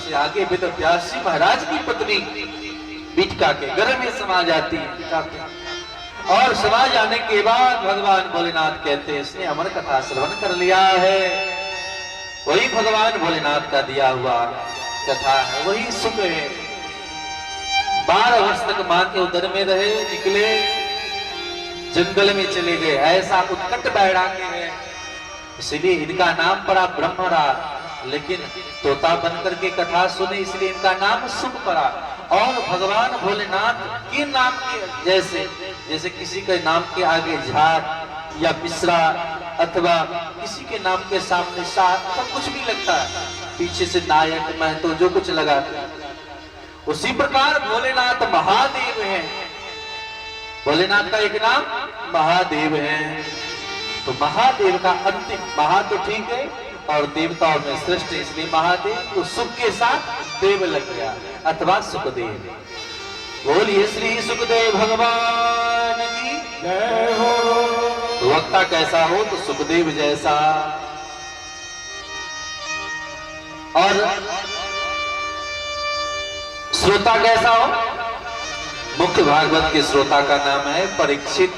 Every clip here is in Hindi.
से आगे वेदव्यासी महाराज की पत्नी बिटका के घर में समा जाती है। और समा जाने के बाद भगवान भोलेनाथ कहते हैं इसने अमर कथा श्रवण कर लिया है। वही भगवान भोलेनाथ का दिया हुआ कथा है, वही सुख है। 12 वर्ष तक मां के उदर में रहे, निकले जंगल में चले गए। ऐसा उत्कट वैराग्य है, इसलिए इनका नाम पड़ा ब्रह्मराज। लेकिन तोता बनकर के कथा सुने इसलिए इनका नाम सुख पड़ा। और भगवान भोलेनाथ के नाम के जैसे किसी के नाम के आगे झाट या मिश्रा अथवा किसी के नाम के सामने शाह सब कुछ भी लगता है, पीछे से नायक महतो जो कुछ लगाते हैं, उसी प्रकार भोलेनाथ महादेव हैं। भोलेनाथ का एक नाम महादेव है। तो महादेव का अंतिम, महा तो ठीक है और देवताओं में श्रेष्ठ, इसलिए महादेव तो सुख के साथ देव लग गया अथवा सुखदेव। बोलिए श्री सुखदेव भगवान की जय हो। तो वक्ता कैसा हो तो सुखदेव जैसा। और श्रोता कैसा हो? मुख्य भागवत के श्रोता का नाम है परीक्षित।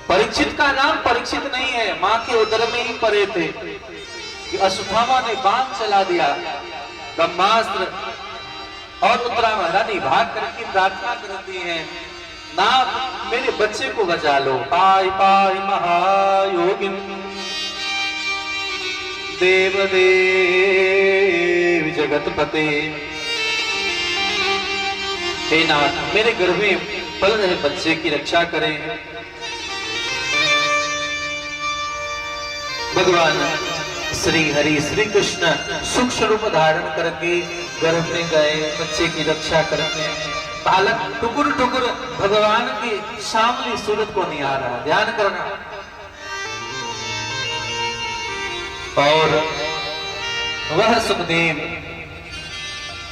परीक्षित का नाम परीक्षित नहीं है, मां के उदर में ही पड़े थे कि अश्वत्थामा ने बाण चला दिया, ब्रह्मास्त्र, और उत्तरा महारानी भाग करके प्रार्थना करती है, नाथ मेरे बच्चे को बचा लो। पाई पाई महायोगिन देव देव जगतपते। हे नाथ मेरे गर्भ में पल रहे बच्चे की रक्षा करें। भगवान श्री हरि श्री कृष्ण सूक्ष्म रूप धारण करके गर्भ में गए, बच्चे की रक्षा करते हैं। बालक टुकुर टुकुर भगवान की सामने सूरत को नहीं आ रहा, ध्यान करना। और वह सुखदेव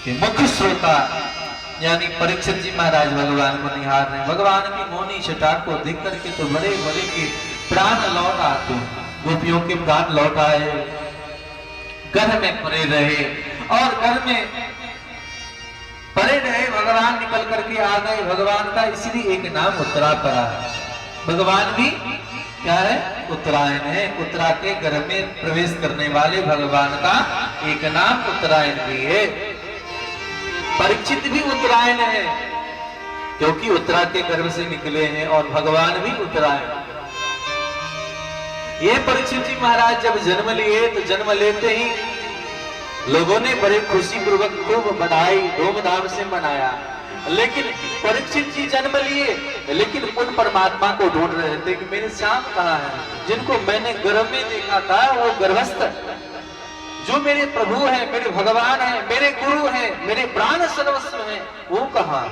के मुख्य श्रोता यानी परीक्षित जी महाराज भगवान को निहार रहे। भगवान की मौनी छटा को देख करके तो बड़े बड़े के प्राण लौट आते, गोपियों के प्राण लौट आए। घर में पड़े रहे और घर में पड़े रहे, भगवान निकल करके आ गए। भगवान का इसलिए एक नाम उत्तरा पड़ा है। भगवान भी क्या है? उत्तरायण है। उत्तरा के घर में प्रवेश करने वाले भगवान का एक नाम उत्तरायण भी है। परीक्षित भी उत्तरायण है क्योंकि उत्तरा के गर्भ से निकले हैं और भगवान भी उत्तरायण। ये परीक्षित जी महाराज जब जन्म लिए तो जन्म लेते ही लोगों ने बड़े खुशी पूर्वक खूब बधाई धूमधाम से मनाया। लेकिन परीक्षित जी जन्म लिए लेकिन उन परमात्मा को ढूंढ रहे थे कि मेरे श्याम कहाँ है, जिनको मैंने गर्भ में देखा था, वो गर्भस्थ जो मेरे प्रभु हैं, मेरे भगवान हैं, मेरे गुरु हैं, मेरे प्राण सर्वस्व हैं, वो कहाँ?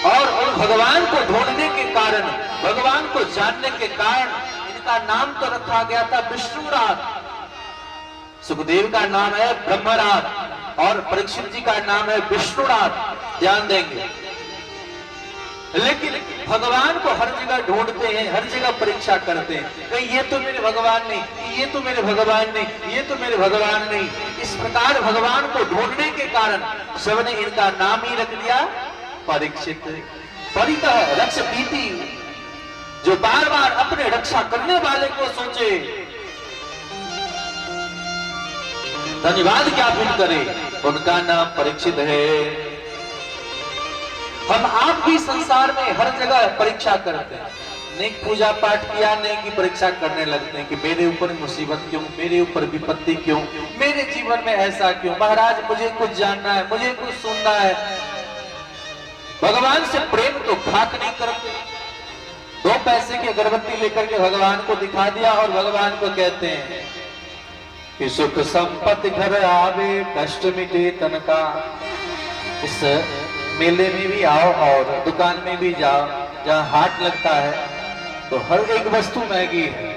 और उन भगवान को ढूंढने के कारण, भगवान को जानने के कारण इनका नाम तो रखा गया था विष्णुराज। सुखदेव का नाम है ब्रह्मराज और परीक्षित जी का नाम है विष्णुराज। ध्यान देंगे। लेकिन भगवान को हर जगह ढूंढते हैं, हर जगह परीक्षा करते हैं, कहीं ये तो मेरे भगवान नहीं, ये तो मेरे भगवान नहीं, ये तो मेरे भगवान नहीं। इस प्रकार भगवान को ढूंढने के कारण सबने इनका नाम ही रख दिया परीक्षित। परितः रक्ष पीति, जो बार बार अपने रक्षा करने वाले को सोचे, धन्यवाद ज्ञापन करे, उनका नाम परीक्षित है। हम आप भी संसार में हर जगह परीक्षा करते हैं, नहीं पूजा पाठ किया नहीं कि परीक्षा करने लगते हैं कि मेरे ऊपर मुसीबत क्यों, मेरे ऊपर विपत्ति क्यों, मेरे जीवन में ऐसा क्यों, महाराज मुझे कुछ जानना है, मुझे कुछ सुनना है। भगवान से प्रेम तो खाक नहीं करते। 2 पैसे की अगरबत्ती लेकर के भगवान को दिखा दिया और भगवान को कहते हैं कि सुख संपत्ति घर आवे, कष्ट मिटे तन का। इस मेले में भी आओ और दुकान में भी जाओ, जहां हाट लगता है तो हर एक वस्तु महंगी है,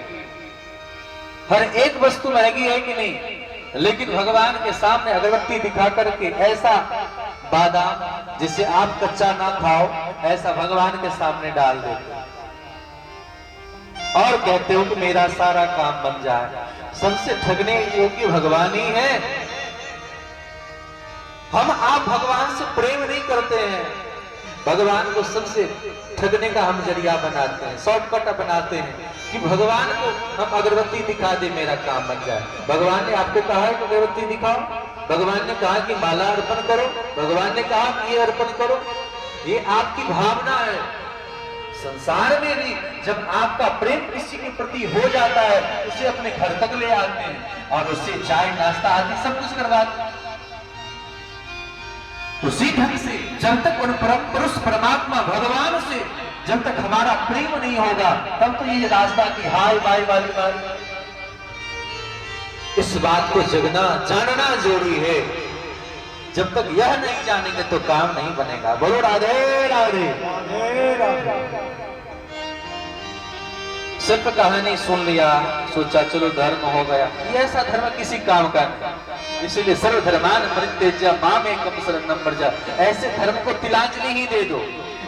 हर एक वस्तु महंगी है कि नहीं। लेकिन भगवान के सामने अगरबत्ती दिखा करके ऐसा बादाम जिसे आप कच्चा ना खाओ, ऐसा भगवान के सामने डाल देते। और कहते हो कि मेरा सारा काम बन जाए। सबसे ठगने योग्य भगवान ही है। हम आप भगवान से प्रेम नहीं करते हैं, भगवान को सबसे ठगने का हम जरिया बनाते हैं, शॉर्टकट बनाते हैं कि भगवान को हम अगरबत्ती दिखा दे मेरा काम बन जाए। भगवान ने आपको कहा है कि अगरबत्ती दिखाओ, भगवान ने कहा कि माला अर्पण करो, भगवान ने कहा कि ये अर्पण करो। ये आपकी भावना है। संसार में भी जब आपका प्रेम किसी के प्रति हो जाता है, उसे अपने घर तक ले आते हैं और उससे चाय नाश्ता आदि सब कुछ करवाते हैं। उसी ढंग से जब तक उन परम पुरुष परमात्मा भगवान से जब तक हमारा प्रेम नहीं होगा, तब तो ये रास्ता की हाय बाय वाली बात। इस बात को जगना जानना जरूरी है। जब तक यह नहीं जानेंगे तो काम नहीं बनेगा। बोलो राधे राधे राधे राधे। सिर्फ कहानी सुन लिया, सोचा चलो धर्म हो गया, ये ऐसा धर्म किसी काम का नहीं। इसीलिए सर्वधर्मान परित्यज्य मामेकं शरणं व्रज। ऐसे धर्म को तिलांजलि ही दे दो।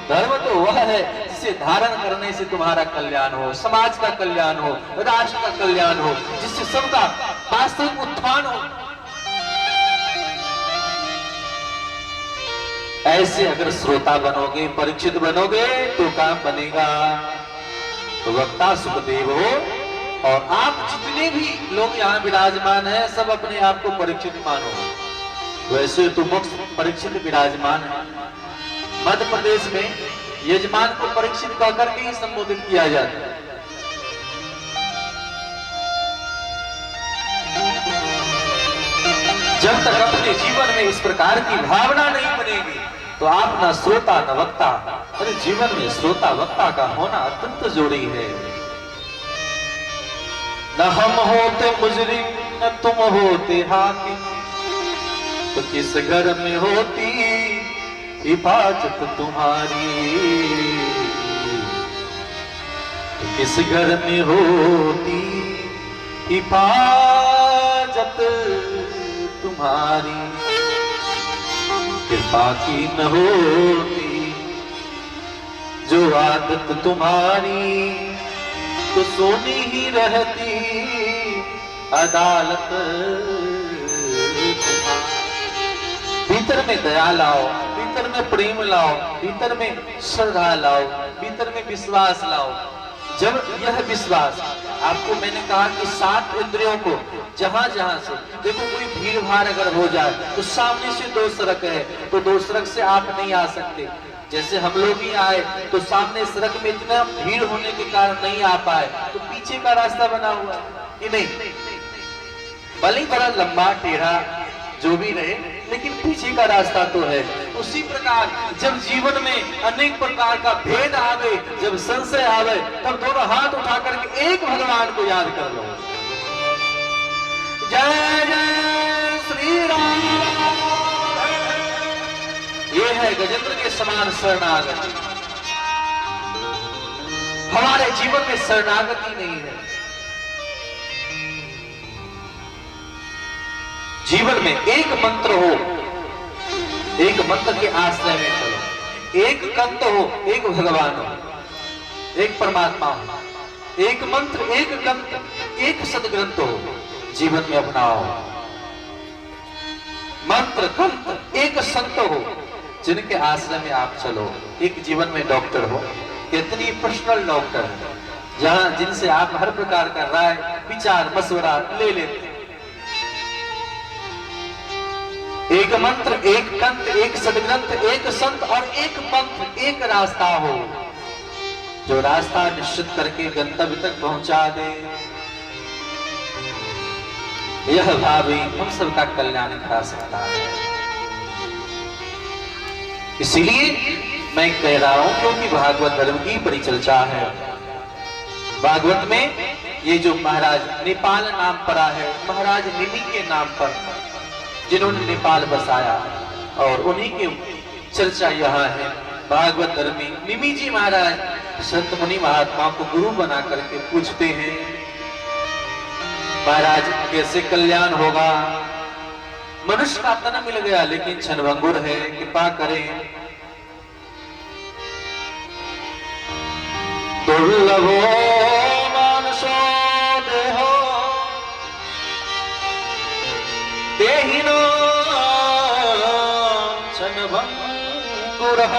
धर्म तो वह है जिसे धारण करने से तुम्हारा कल्याण हो, समाज का कल्याण हो, राष्ट्र का कल्याण हो, जिससे सबका वास्तविक उत्थान हो। ऐसे अगर श्रोता बनोगे, परीक्षित बनोगे तो काम बनेगा। तो वक्ता सुखदेव हो और आप जितने भी लोग यहाँ विराजमान हैं, सब अपने आप को परीक्षित मानो। वैसे तो मुख्य परीक्षित विराजमान है। मध्य प्रदेश में यजमान को परीक्षित कह करके ही संबोधित किया जाता है। जब तक अपने जीवन में इस प्रकार की भावना नहीं बनेगी तो आप न श्रोता न वक्ता। अरे जीवन में श्रोता वक्ता का होना अत्यंत जरूरी है। न हम होते मुजरिम न तुम होते हाकिम, तो किस घर में होती हिफाजत तुम्हारी। तो किस घर में होती हिफाजत तुम्हारी। कृपा की न होती जो आदत तुम्हारी, तो सोनी ही रहती अदालत। भीतर में दया लाओ, भीतर में प्रेम लाओ, भीतर में श्रद्धा लाओ, भीतर में विश्वास लाओ। जब यह विश्वास आपको, मैंने कहा कि 7 इंद्रियों को जहां जहां से देखो, कोई भीड़ भाड़ अगर हो जाए तो सामने से 2 सड़क है तो 2 सड़क से आप नहीं आ सकते। जैसे हम लोग ही आए तो सामने सड़क में इतना भीड़ होने के कारण नहीं आ पाए, तो पीछे का रास्ता बना हुआ है कि नहीं। भले बड़ा लंबा टेढ़ा जो भी रहे, लेकिन पीछे का रास्ता तो है। उसी प्रकार जब जीवन में अनेक प्रकार का भेद आवे, जब संशय आवे, तब दोनों हाथ उठा करके एक भगवान को याद कर लो। जय जय श्री राम। ये है गजेंद्र के समान शरणागति। हमारे जीवन में शरणागति नहीं है। जीवन में एक मंत्र हो, एक मंत्र के आश्रय में चलो। एक कंत हो, एक भगवान हो, एक परमात्मा हो। एक मंत्र, एक कंत, एक सदग्रंथ हो, जीवन में अपनाओ। मंत्र कंत एक संत हो जिनके आश्रय में आप चलो। एक जीवन में डॉक्टर हो, कितनी पर्सनल डॉक्टर है, जहां जिनसे आप हर प्रकार का राय विचार मशवरा ले लेते हैं। एक मंत्र, एक कंठ, एक सदग्रंथ, एक संत और एक पंथ, एक रास्ता हो जो रास्ता निश्चित करके गंतव्य तक पहुंचा दे। यह भाव ही हम सबका कल्याण करा सकता है। इसीलिए मैं कह रहा हूं, क्योंकि भागवत धर्म की परिचर्चा है। भागवत में ये जो महाराज नेपाल नाम पड़ा है, महाराज निमि के नाम पर, जिन्होंने नेपाल बसाया, और उन्हीं की चर्चा यहाँ है। भागवत धर्मी निमि जी महाराज संत मुनि महात्मा को गुरु बना करके पूछते हैं, महाराज कैसे कल्याण होगा। मनुष्य का तन मिल गया लेकिन क्षणभंगुर है, कृपा करें। दुर्लभो देहिनो क्षणभङ्गुरः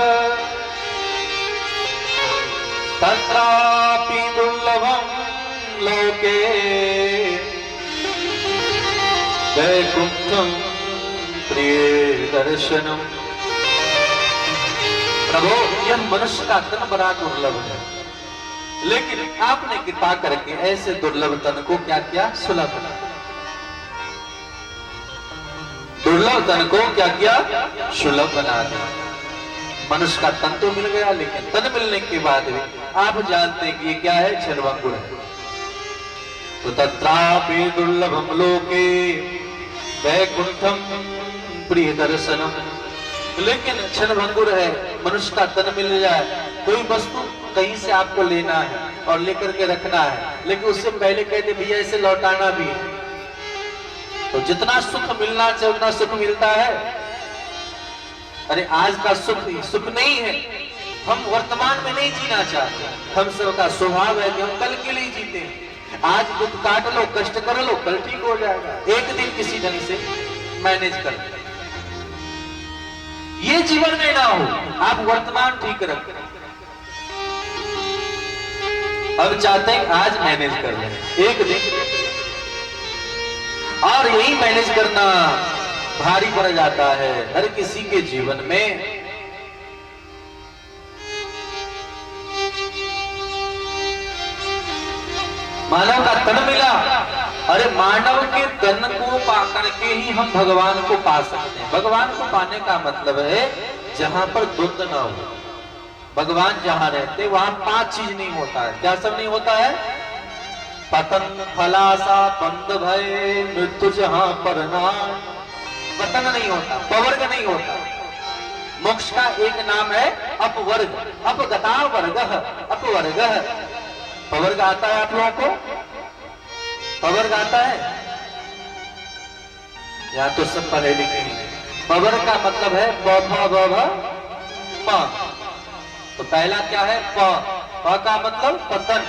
तत्रापि दुर्लभं लोके वैकुंठं प्रिय दर्शनम। प्रभु, यह मनुष्य का तन बड़ा दुर्लभ है, लेकिन आपने कृपा करके ऐसे दुर्लभ तन को क्या किया? सुलभ। दुर्लभ तन को क्या किया? सुलभ बना दिया। मनुष्य का तन तो मिल गया, लेकिन तन मिलने के बाद भी आप जानते हैं कि ये क्या है? क्षणभंगुर है। तो तत्रापि दुर्लभम लोके वैकुंठम प्रिय दर्शनम। लेकिन क्षणभंगुर है, मनुष्य का तन मिल जाए, कोई वस्तु कहीं से आपको लेना है और लेकर के रखना है, लेकिन उससे पहले कहते भैया इसे लौटाना भी है। तो जितना सुख मिलना चाहिए उतना सुख मिलता है? अरे आज का सुख सुख नहीं है। हम वर्तमान में नहीं जीना चाहते। हम सबका स्वभाव है कि हम कल के लिए जीते हैं। आज दुख काट लो, कष्ट कर लो, कल ठीक हो जाएगा। एक दिन किसी ढंग से मैनेज कर। ये जीवन में ना हो, आप वर्तमान ठीक रखें। अब चाहते हैं आज मैनेज कर लें एक दिन, और यही मैनेज करना भारी पड़ जाता है हर किसी के जीवन में। मानव का तन मिला, अरे मानव के तन को पाकर के ही हम भगवान को पा सकते हैं। भगवान को पाने का मतलब है जहां पर द्वंद ना हो। भगवान जहां रहते वहां 5 चीज नहीं होता है। क्या सब नहीं होता है? पतन फलासा द्वंद भय मृत्यु जहां पर ना। पतन नहीं होता, पवर्ग नहीं होता। मोक्ष का एक नाम है अपवर्ग। अपगता वर्ग, अपवर्ग। पवर्ग आता है आप लोगों को? पवर्ग आता है? या तो सब पढ़े लिखे नहीं। पवर्ग का मतलब है प तो पहला क्या है? प का मतलब पतन,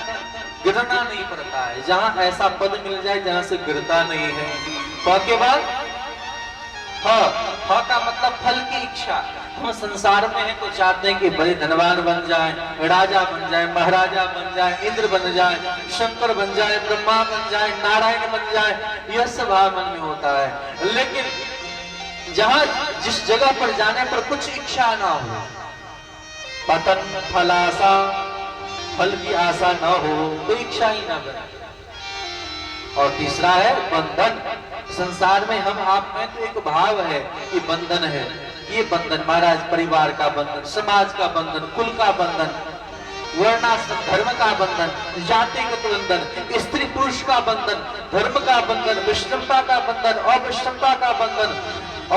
गिरना नहीं पड़ता है। जहां ऐसा पद मिल जाए जहां से गिरता नहीं है। प के बाद ह का मतलब फल की इच्छा। हम संसार में हैं तो चाहते हैं कि बड़े धनवान बन जाए, राजा बन जाए, महाराजा बन जाए, इंद्र बन जाए, शंकर बन जाए, ब्रह्मा बन जाए, नारायण बन जाए। यह सब मन में होता है। लेकिन जहां जिस जगह पर जाने पर कुछ इच्छा ना हो, पतन फलासा, फल की आशा ना हो, तो इच्छा ही ना बने। और तीसरा है बंधन। संसार में हम आप में तो एक भाव है कि बंधन है। ये बंधन महाराज, परिवार का बंधन, समाज का बंधन, कुल का बंधन, वर्णाश्रम धर्म का बंधन, जातिगत बंधन, स्त्री पुरुष का बंधन, धर्म का बंधन, वैष्णवता का बंधन, अवैष्णवता का बंधन।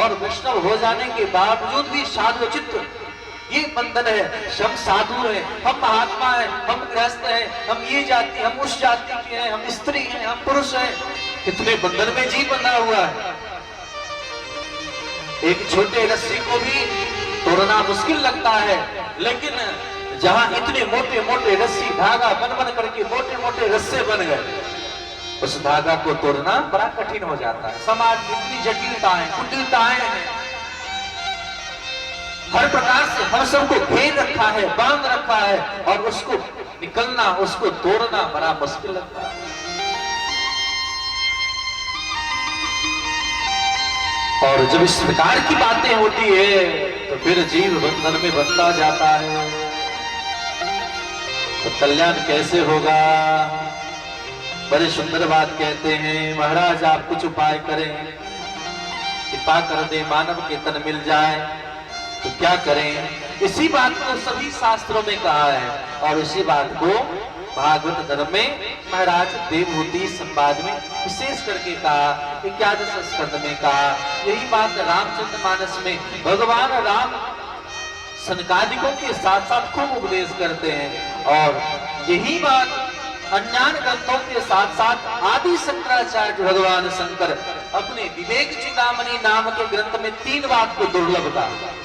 और वैष्णव हो जाने के बावजूद भी साधुचित्त ये बंधन है। हम साधु हैं, हम महात्मा हैं, हम गृहस्थ हैं, हम ये जाति, हम उस जाति के हैं, हम स्त्री हैं, हम पुरुष हैं। कितने बंधन में जी बंधा हुआ है। एक छोटे रस्सी को भी तोड़ना मुश्किल लगता है, लेकिन जहां इतने मोटे मोटे रस्सी धागा बन बन करके मोटे मोटे रस्से बन गए, उस धागा को तोड़ना बड़ा कठिन हो जाता है। समाज में इतनी जटिलताएं, कुटिलताएं हैं। हर प्रकार से हम सबको घेर रखा है, बांध रखा है, और उसको निकलना, उसको तोड़ना बड़ा मुश्किल लगता है। और जब इस प्रकार की बातें होती है तो फिर जीव बंधन में बनता जाता है। तो कल्याण कैसे होगा? बड़े सुंदर बात कहते हैं, महाराज आप कुछ उपाय करें, कृपा कर दे, मानव के तन मिल जाए तो क्या करें? इसी बात को सभी शास्त्रों में कहा है, और इसी बात को भागवत धर्म में महाराज देवहूति संवाद में विशेष करके कहा, 11 स्कंद में कहा। यही बात रामचंद्र मानस में भगवान राम सनकादिकों के साथ साथ खूब उपदेश करते हैं। और यही बात अज्ञान ग्रंथों के साथ साथ आदि शंकराचार्य भगवान शंकर अपने विवेक चूड़ामणि नाम के ग्रंथ में 3 बात को दुर्लभ कहा।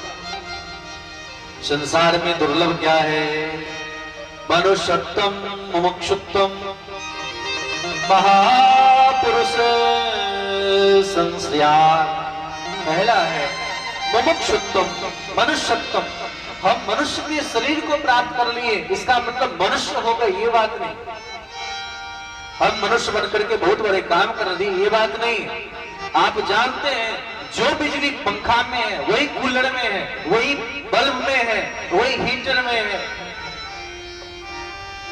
संसार में दुर्लभ क्या है? मनुष्यत्वम, मुमुक्षुत्वम, महापुरुष संश्रया। पहला है मुमुक्षुत्वम, मनुष्यत्वम। हम मनुष्य के शरीर को प्राप्त कर लिए, इसका मतलब मनुष्य हो गए ये बात नहीं। हम मनुष्य बनकर के बहुत बड़े काम कर दिए ये बात नहीं। आप जानते हैं जो बिजली पंखा में है, वही कूलर में है, वही बल्ब में है, वही हीटर में है।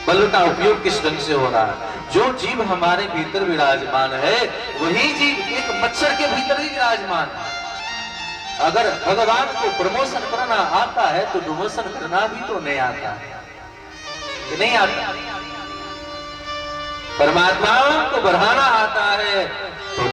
बल्ब का उपयोग किस ढंग से हो रहा है? जो जीव हमारे भीतर विराजमान है वही जीव एक मच्छर के भीतर ही विराजमान है। अगर भगवान को प्रमोशन करना आता है तो डिमोशन करना भी तो नहीं आता है, कि नहीं आता? परमात्मा को बढ़ाना आता है तो